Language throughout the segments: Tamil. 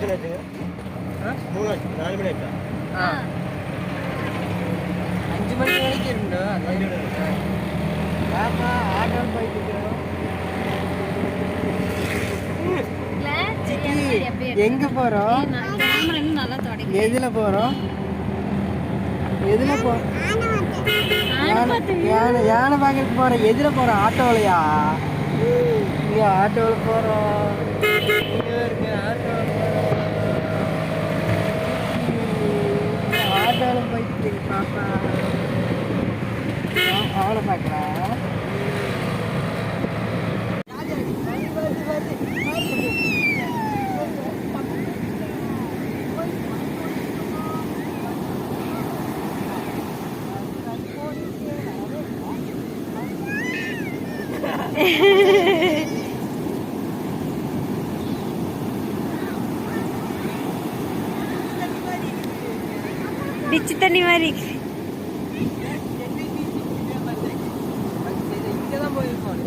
4 மணி ஆச்சா? 5 மணி வரைக்கும் இருந்தோம். பாப்பா ஆட்டோ போயிட்டு இருக்கிறோம். எங்க போறோம்? எதுல போறோம்? யானை பார்க்க போறோம். எதுல போறோம்? ஆட்டோலையா? இங்க ஆட்டோல போறோம். ஆட்டோல போயிட்டு இருக்கு பாப்பா. அவளை பார்க்கலாம். டிச்சு தண்ணி மாதிரி இங்கதான் போயிருக்கோம்.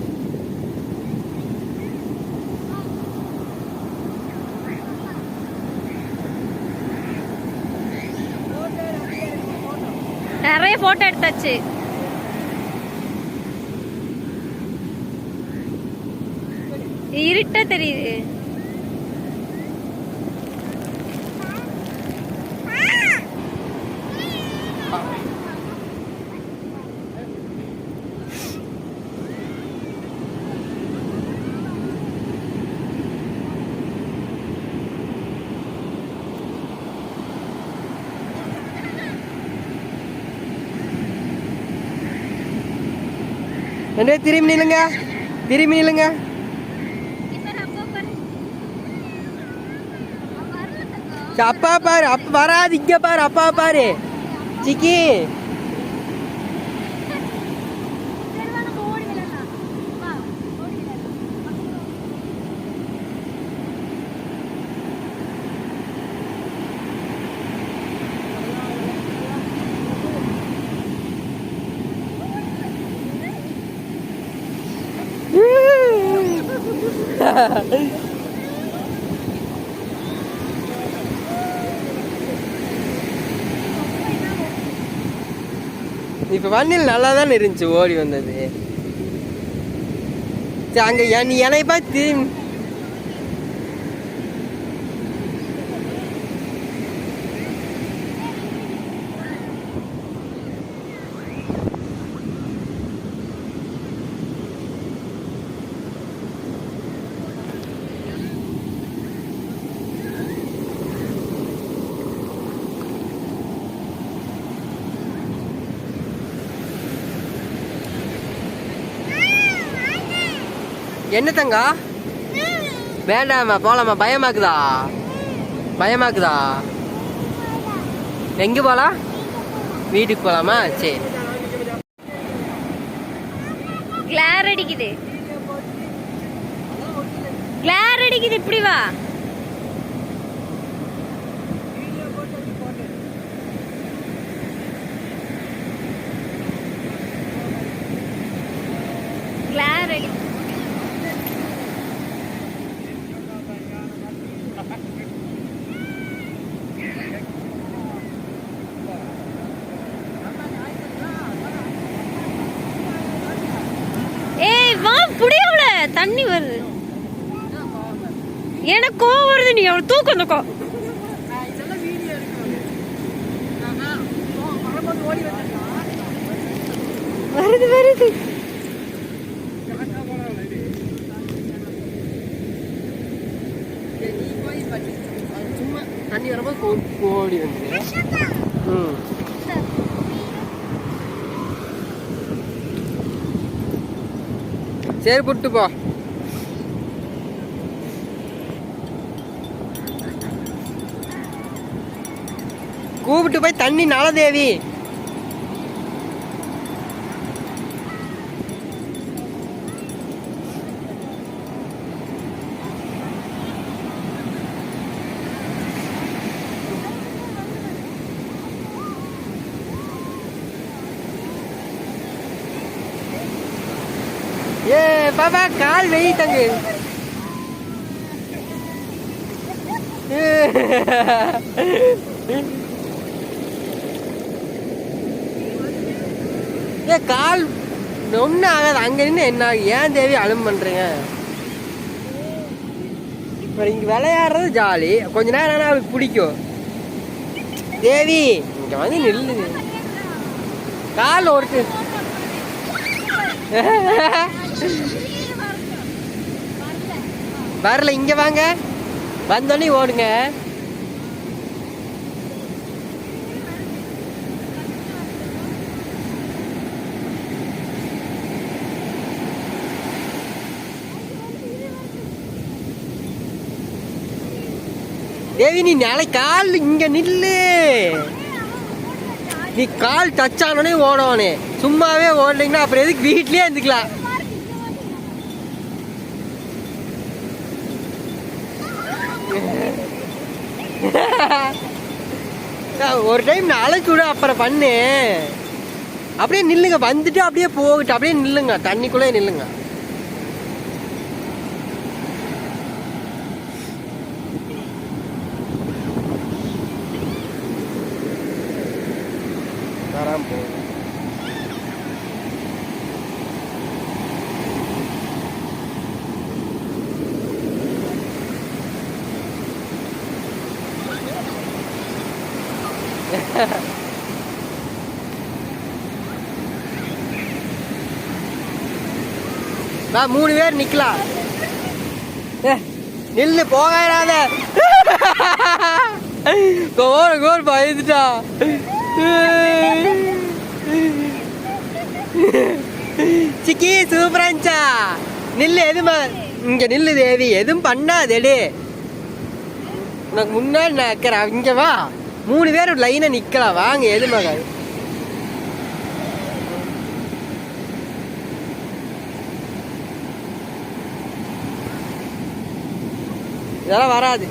நிறைய போட்டோ எடுத்தாச்சு. இருட்டா தெரியுது. திரும்பி நில்லுங்க, திரும்பி நில்லுங்க. அப்பா பாரு, அப்ப வராது. இங்க பாரு, அப்பா பாரு. சிக்கி இப்ப வண்டியில் நல்லா தானே இருந்துச்சு ஓடி வந்தது. அங்க நீ என்னை பார்த்து என்ன தங்கா? வேண்டாமா, போலாமா? பயமாக்குதா? பயமாக்குதா? எங்க போலாம்? வீட்டுக்கு போலாமா? சரி. கிளார் அடிக்குது, கிளார் அடிக்குது. இப்படி வா. கிளார் அடிக்குது. தண்ணி வருது. எனக்கு கோவம் வருது. நீ அவளை தூக்கு. அந்த வருது வருது. சும்மா தண்ணி வரும்போது ஓடி வந்து சரி புட்டு போ. கூப்பிட்டு போய் தண்ணி நலதேவி. ஏ பாபா கால் வெயி தங்கு. ஏன் கால் ஒன்றும் ஆகாது. அங்க நின்று என்ன ஆகும்? ஏன் தேவி அலும் பண்றீங்க? இப்போ இங்க விளையாடுறது ஜாலி. கொஞ்ச நேரம் ஆனால் அவளுக்கு பிடிக்கும். தேவி இங்க வந்து நில்லுங்க. கால் ஒருத்து வரல. இங்க வாங்க, வந்தோடனே ஓடுங்க. தேவி நீ நாளை கால் இங்க நில்லு. நீ கால் டச் ஆனோடனே ஓடனே. சும்மாவே ஓடலைங்கன்னா அப்புறம் எதுக்கு வீட்லயே இருந்துக்கலாம். ஒரு டைம் நான் அழைச்சு விட அப்புறம் பண்ணு. அப்படியே நில்லுங்க, வந்துட்டு அப்படியே போகட்டும். அப்படியே நில்லுங்க, தண்ணிக்குள்ளே நில்லுங்க. வராம போ. நான் 3 பேர் நிக்கலாம். நில்லு, போகாத. கோல் பயந்துட்டா. சிக்கி சூப்பராச்சா. நில்லு, எதுமா இங்க நில்லு தேவி. எதுவும் பண்ணாதேடு. உனக்கு முன்னாடி நான் இருக்கிறேன். இங்க வா. 3 பேர் லைனா நிக்கலாம். வாங்க, எதுமாக இதெல்லாம் வராது.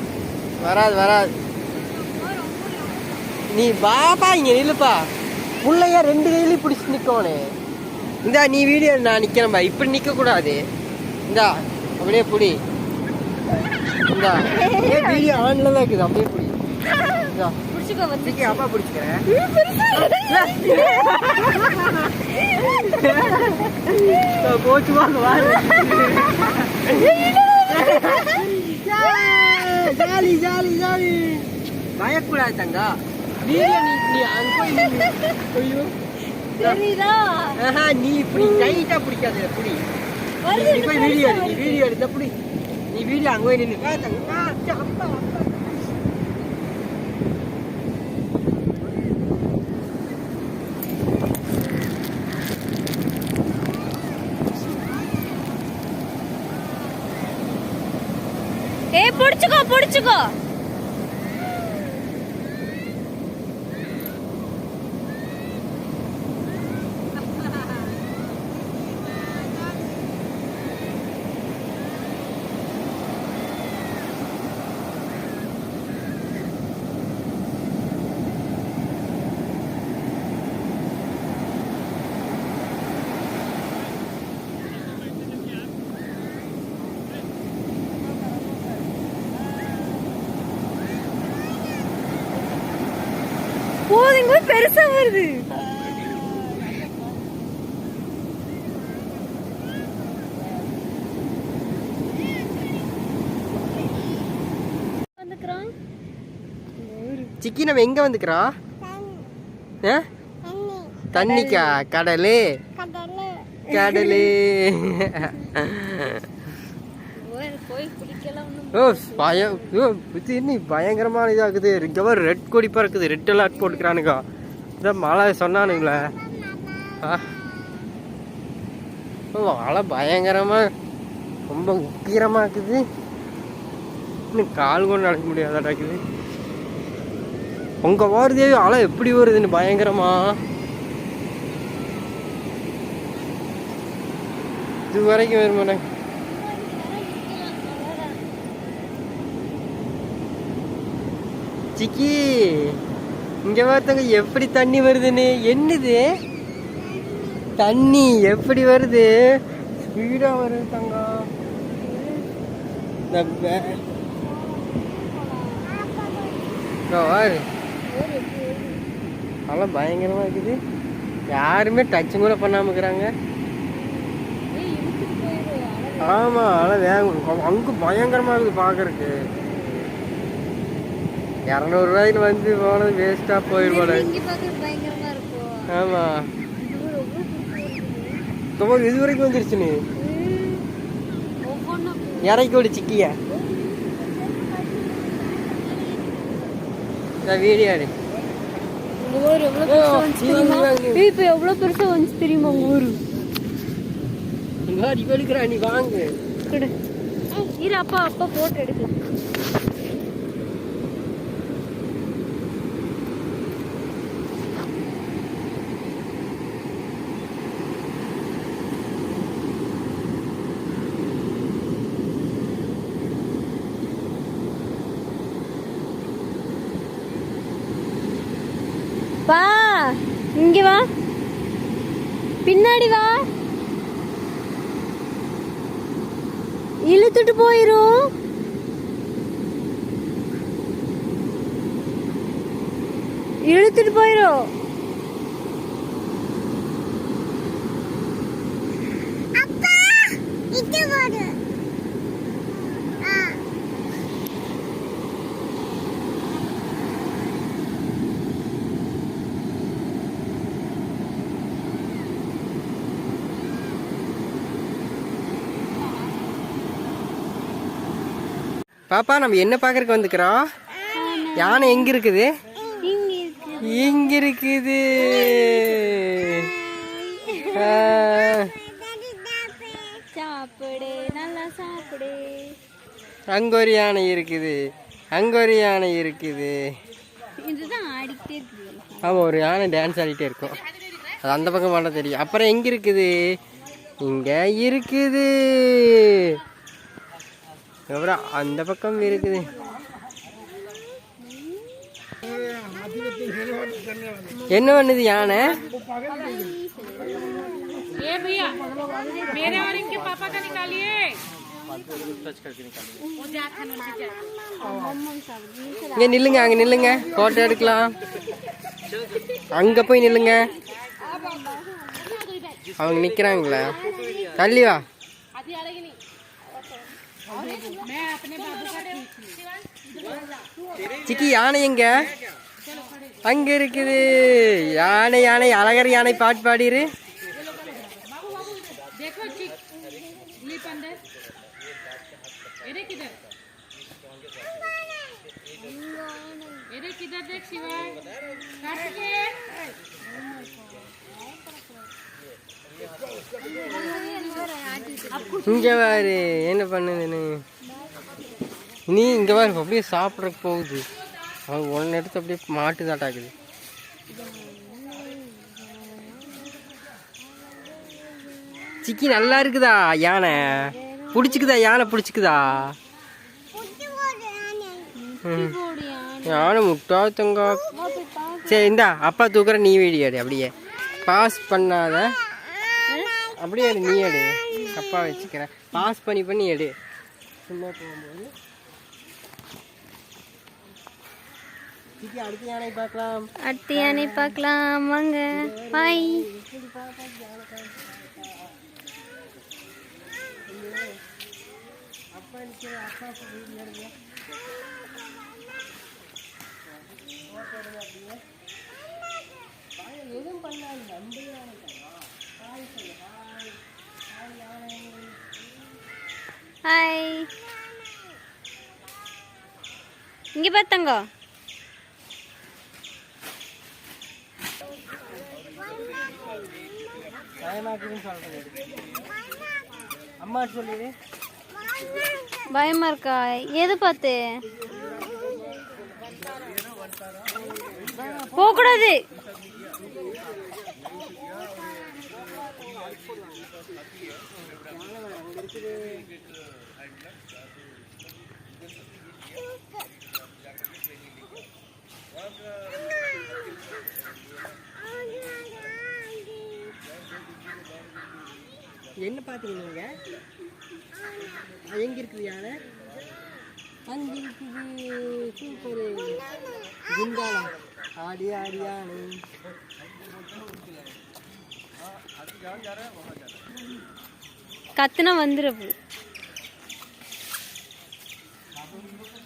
நீ பாப்பா இங்க நில்லுப்பா. பிள்ளையா 2 கையிலையும் பிடிச்சி நிக்கோனே. இந்தா நீ வீடியோ, நான் நிக்கிறேன்பா. இப்படி நிக்க கூடாது. இந்தா அப்படியே புடி. இந்தா வீடியோ ஆன்ல தான் இருக்குது. அப்படியே புடி. இந்தா பிடிச்சிக்கோ. அப்பா பிடிச்சிக்கிறேன். போச்சுவா ஜாலி ஜாலி ஜாலி. பயக்கூடாது தங்கா. வீடியோ நீ அங்க நீ இப்படி டைட்டா பிடிக்காது. புடி. நீ போய் வீடியோ எடு. நீ வீடியோ எடுத்த புடி. நீ வீடியோ அங்க போய் நின்று. பிடிச்சுக்கோ. போதுங்க, பெருசா வருது. சிக்கி நம்ம எங்க வந்துக்கிறோம்? தண்ணிக்கா? கடலு பயங்கரமான இதாகுது. இங்க ரெட் கொடி பறக்குது. ரெட் அலர்ட் போட்டுக்கிறானுங்க. இதான் மழை சொன்னானுங்களே. மழை பயங்கரமா ரொம்ப உக்கிரமா இருக்குது. இன்னும் கால் கொண்டு நடக்க முடியாதாக்குது. உங்க வருதே அலை எப்படி வருதுன்னு பயங்கரமா. இது வரைக்கும் வருமானே. சிக்கி இங்க பார்த்தவங்க எப்படி தண்ணி வருதுன்னு. என்னது தண்ணி எப்படி வருது? ஸ்பீடா வருது தங்கம். வாரு அதெல்லாம் பயங்கரமாக இருக்குது. யாருமே டச்சும் கூட பண்ணாமல் இருக்கிறாங்க. ஆமாம் அதெல்லாம் வேகம் அங்கே பயங்கரமாக இருக்குது பார்க்கறக்கு. 200 ரூபாய்க்கு வந்து போனது வேஸ்ட்டாக போயிடுவாடு. ஆமாம் இது வரைக்கும் வந்துருச்சு. நீ இறக்கி ஒரு சிக்கிய வீடியோ எடு. இப்ப எவ்வளவு பெருசா வந்து தெரியுமா உங்க ஊரு? எடுக்கிறா நீ வாங்கு. இரு அப்பா அப்பா போட்டோ எடுக்கலாம். வா இங்க வா, பின்னாடி வா, இழுத்துட்டு போயிரும். இழுத்துட்டு போயிரும். பாப்பா நம்ம என்ன பார்க்கறதுக்கு வந்துக்கிறோம்? யானை எங்க இருக்குது? இங்க இருக்குது. சாப்பிடு நல்லா சாப்பிடு. அங்க ஒரு யானை இருக்குது, அங்க ஒரு யானை இருக்குது. இதுதான் ஆடிக்கிட்டே இருக்குது. ஆமா ஒரு யானை டான்ஸ் ஆடிட்டே இருக்கும். அது அந்த பக்கம் பண்ண தெரியும். அப்புறம் எங்க இருக்குது? இங்க இருக்குது. அப்புறம் அந்த பக்கம் இருக்குது. என்ன பண்ணுது யானை? இங்க நில்லுங்க, அங்க நில்லுங்க, போட்டோ எடுக்கலாம். அங்க போய் நில்லுங்க. அவங்க நிக்கிறாங்களா? தள்ளி வா. சிக்கி யானை எங்க? அங்க இருக்குது. யானை யானை அழகர் யானை பாட்டு பாடிரு. இங்க பாரு என்ன பண்ணுதுன்னு. நீ இங்க பாரு அப்படியே சாப்பிட்றக்கு போகுது. அவன் ஒன்று எடுத்து அப்படியே மாட்டு தாட்டாக்குது. சிக்கி நல்லா இருக்குதா யானை? பிடிச்சிக்குதா யானை? பிடிச்சிக்குதா யானை? முட்டாத்தங்க. சரி இந்தா அப்பா தூக்குற, நீ வீடியோ எடு. அப்படியே பாஸ் பண்ணாத, அப்படியே எடு, நீ எடு. அப்பா வச்சுக்கிறேன். பாஸ் பண்ணி எடு. சும்மா போகும்போது அடுத்த யானை பார்க்கலாம். அடுத்த யானை பார்க்கலாம் வாங்க. பாய். ஹாய். இங்க பார்த்தாங்க. அம்மா சொல்லிடு. பயமா இருக்கா? எது பார்த்து போக கூடாது. என்ன பாத்தீங்க? எங்க இருக்குது யானை? வந்திருக்குது சூப்பரு குண்டாலம் ஆடி ஆடி யானை கத்துனா வந்துடுறது.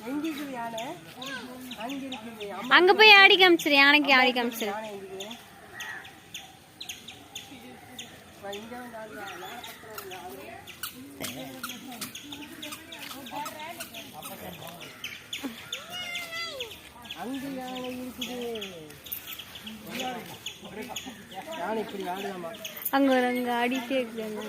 எங்க இருக்குது யானை? அங்க இருக்குது. அங்க போய் ஆடி காமிச்சிரு, யானைக்கு ஆடி காமிச்சிரு. யானை எங்க இருக்குது? இங்க வந்து ஆடு யானை. அங்க யானை இருக்குது. யானை இப்படி ஆடுதாமா? அங்க ஒரு அங்க ஆடிட்டே இருக்காங்க.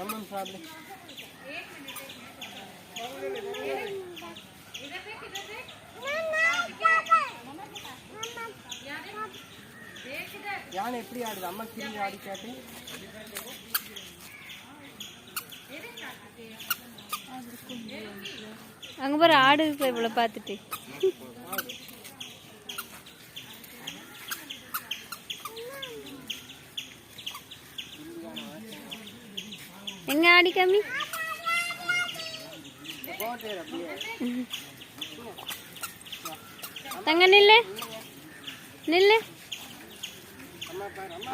ஆமாம் சாப்பிடு. யானை எப்படி ஆடுது? அம்மா திரும்பி ஆடி கேட்டு. அங்க பாரு ஆடு இருக்கு இவ்வளவு பார்த்துட்டு. எங்க ஆடி காமி. தங்க நில்லு நில்லு.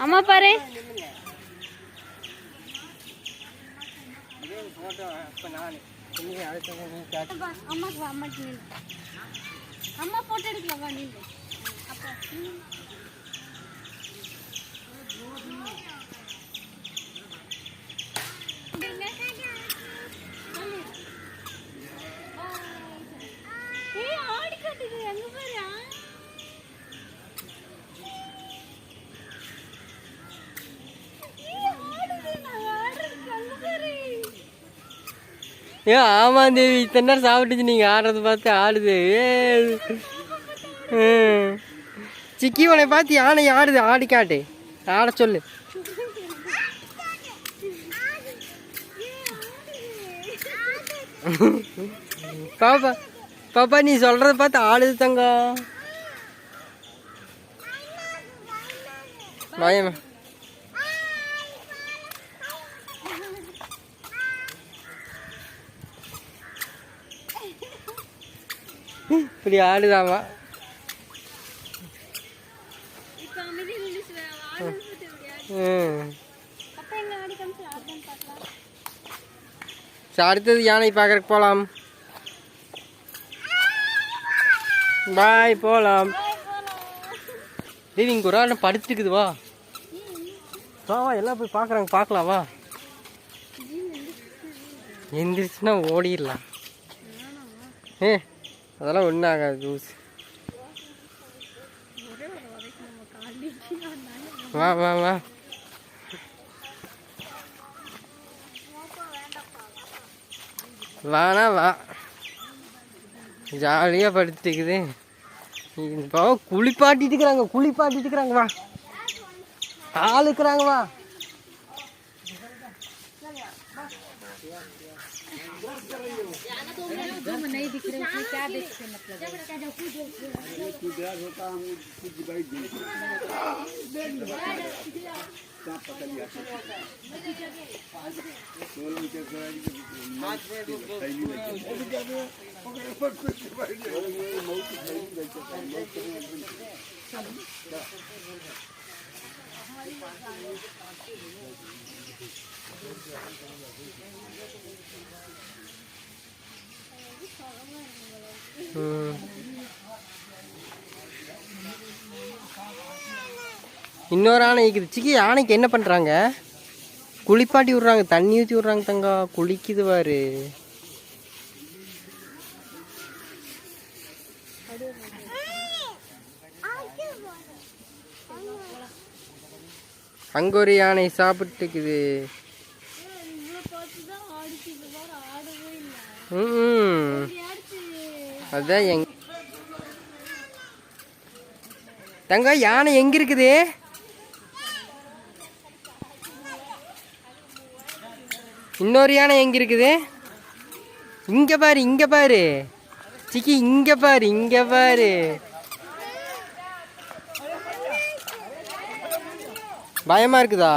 அம்மா பாரு. அம்மாக்கு அம்மாக்கு நில்லு. அம்மா போட்டோ எடுக்கலாம் வா நில்லு. ஆடி காட்டுது அங்க பாரு. ஏன் ஆமா தேவி இத்தனை நேரம் சாப்பிட்டுச்சு நீங்க ஆடுறத பார்த்து ஆடுது. சிக்கி உன்னை பார்த்து யானை ஆடுது. ஆடி காட்டு, ஆட சொல்லு. பாப்பா பாப்பா நீ சொல்றத பார்த்து ஆடுது தங்கம். பயமா இப்படி ஆடுதாமா? அடுத்தது யானை பார்க்கறக்கு போலாம். பாய் போலாம். தேவி இங்க ஒரு ஆள் படுத்துக்குது. வா வா வா எல்லாம் போய் பார்க்குறாங்க. பார்க்கலாம் வா. எந்திரிச்சுன்னா ஓடிடலாம். அதெல்லாம் ஒன்றும் ஆகாது ஜூஸ். வா வா வா. வானா வா. ஜாலியாக படுத்துக்குது. இப்போ குளிப்பாட்டிட்டு இருக்கிறாங்க. குளிப்பாட்டிட்டு இருக்கிறாங்க. வா ஆள் இருக்கிறாங்க. வா नहीं दिख रहे हैं क्या देखते मतलब இன்னொரு ஆனை இருக்குது. சிக்கி யானைக்கு என்ன பண்ணுறாங்க? குளிப்பாட்டி விட்றாங்க. தண்ணி ஊற்றி விட்றாங்க. தங்கா குளிக்குது பாரு. அங்க ஒரு யானை சாப்பிட்டுக்குது. அதான் எங்க தங்க யானை எங்க இருக்குது? இன்னொரு யானை எங்க இருக்குது? இங்க பாரு, இங்க பாரு சிக்கி, இங்க பாரு, இங்க பாரு. பயமா இருக்குதா?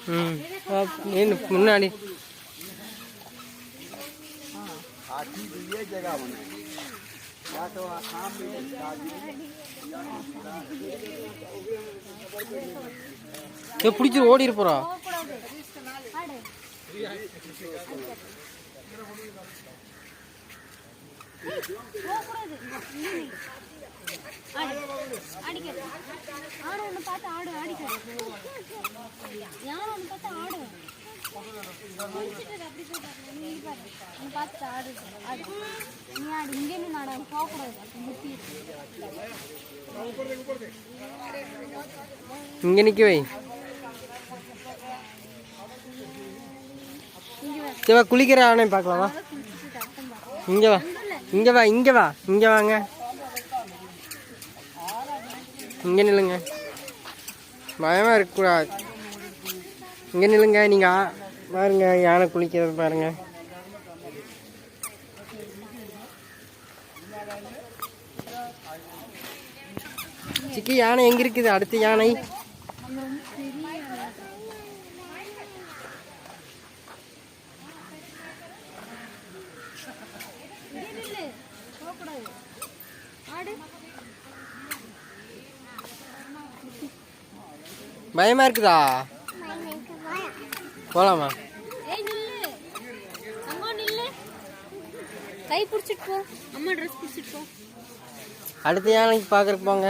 ம் ಏನು ಮುನ್ನಾಡಿ ये जगह बना या तो आसाम में பிடிச்சி ஓடிரு போறா அடிக்கிறது ஆடு ஒன்று பார்த்து ஆடு அடிக்கிறது யானை ஒன்று பார்த்து ஆடு அப்படி போயிட்டு நீ பாரு நீ பார்த்துட்டு ஆடு ஆடு நீ ஆடு இங்கே நின்று ஆடு போகக்கூடாது முத்தி இங்க நிக்க வை சிவா குளிக்கிற ஆனை பார்க்கலாமா இங்க வா இங்க வா இங்க வா இங்க வாங்க இங்க நில்லுங்க பயமா இருக்கக்கூடாது இங்க நில்லுங்க நீங்க பாருங்க யானை குளிக்கிறது பாருங்க சிக்கி யானை எங்க இருக்குது அடுத்த யானை பயமா இருக்குதா போலாமா கை பிடிச்சிட்டு போ அம்மா ட்ரெஸ் பிடிச்சிட்டு போ அடுத்த யானைக்கு பாக்குறக்கு போங்க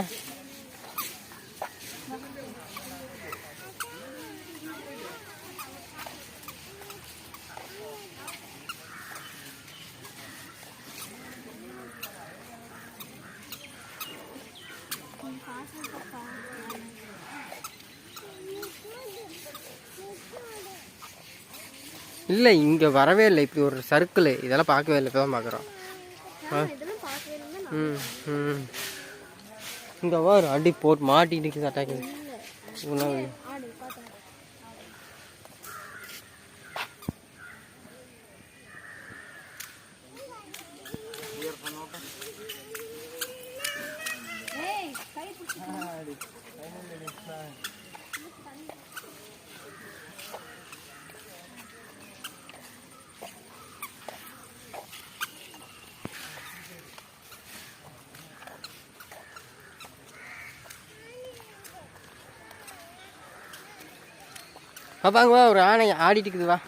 இல்லை இங்கே வரவே இல்லை இப்படி ஒரு சர்க்கிள் இதெல்லாம் பார்க்கவே இல்லை இப்போ தான் பார்க்குறோம் ம் ம் இங்கே வர அடி போட்டு மாட்டிட்டு அட்டாக்கு உணவு பாப்பாங்க வா ஒரு ஆனை ஆடிட்டு இருக்குது வா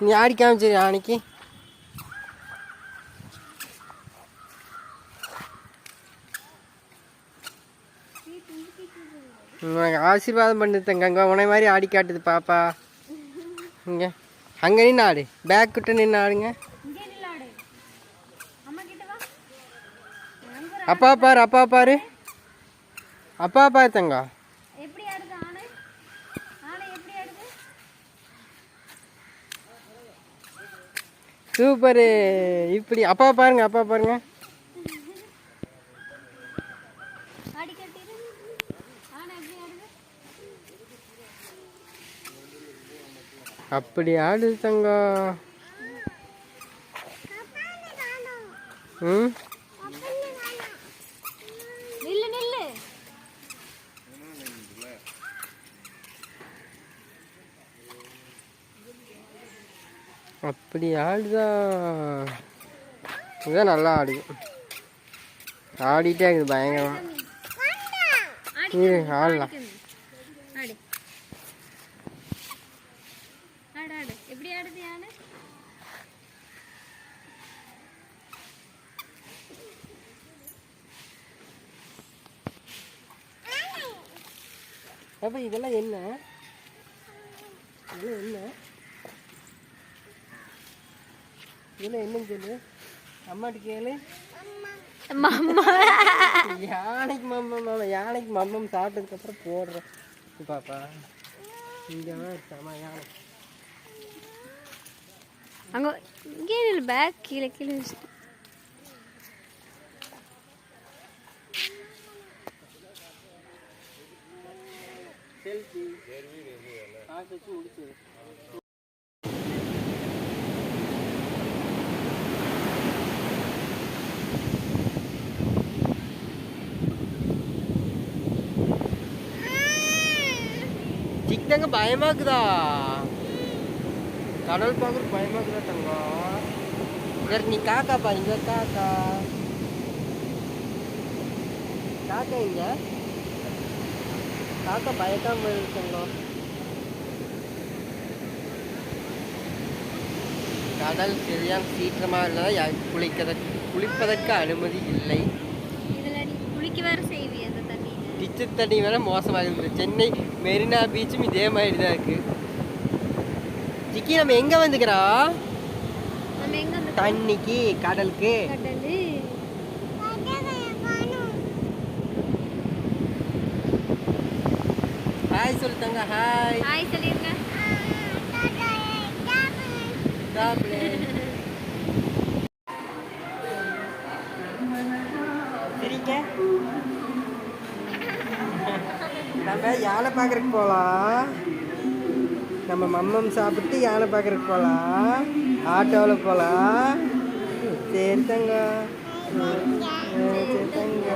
நீ ஆடி காமிச்சிரு ஆனைக்கு ஆசீர்வாதம் பண்ணு தங்க உன மாதிரி ஆடி காட்டுது பாப்பா இங்க அங்க நின்று ஆடு பேக் கிட்ட நின்று ஆடுங்க அப்பா பாரு அப்பா பாரு அப்பா பாரு தங்க சூப்பரு இப்படி அப்பா பாருங்க அப்பா பாருங்க அப்படி ஆடுது தங்கம் ம் அப்படி ஆடுதா இதுதான் நல்லா ஆடுது ஆடிட்டே இருக்குது பயங்கரமா ஆடலாம் எப்படி ஆடுது யானை அப்ப இதெல்லாம் என்ன? இதெல்லாம் என்ன? இதெல்லாம் என்னன்னு சொல்லு. அம்மாட்டு கேளு. யானைக்கு மம்மம் யானைக்கு மம்மம் சாப்பிட்டதுக்கு அப்புறம் போடுறேன் பாப்பா. இங்கே யானை அங்கே இங்கே பேக் கீழே கீழே வச்சுட்டு செல்ஃபி ஆச்சு முடிச்சு. சிக்கங்க பயமாக்குதா? கடல் பார்க்குறது பயமாக்குதா தங்கம்? வேற நீ காக்கா பாருங்க. காக்கா காக்கா இங்க காக்கா பயக்காம இருக்கோம். கடல் சரியாக சீக்கிரமாக இருந்தால் குளிப்பதற்கு அனுமதி இல்லை. இதில் நீ குளிக்க வேறு செய்வி அந்த தண்ணி. டிச்சு தண்ணி வேணால் மோசமாக இருக்குது. சென்னை மெரினா பீச்சும் இதே மாதிரி தான் இருக்குது. சிக்கி நம்ம எங்கே வந்துக்கிறோம்? நம்ம எங்கே வந்து தண்ணிக்கு கடலுக்கு. ஹாய் சொல்லிட்டாங்க. ஹாய் ஹாய் சொல்லிருங்க. சரிங்க, நம்ம யானை பார்க்கறதுக்கு போகலாம். நம்ம மம்மம் சாப்பிட்டு யானை பார்க்கறதுக்கு போகலாம். ஆட்டோவில் போகலாம். சரி தங்க. சரி தங்க.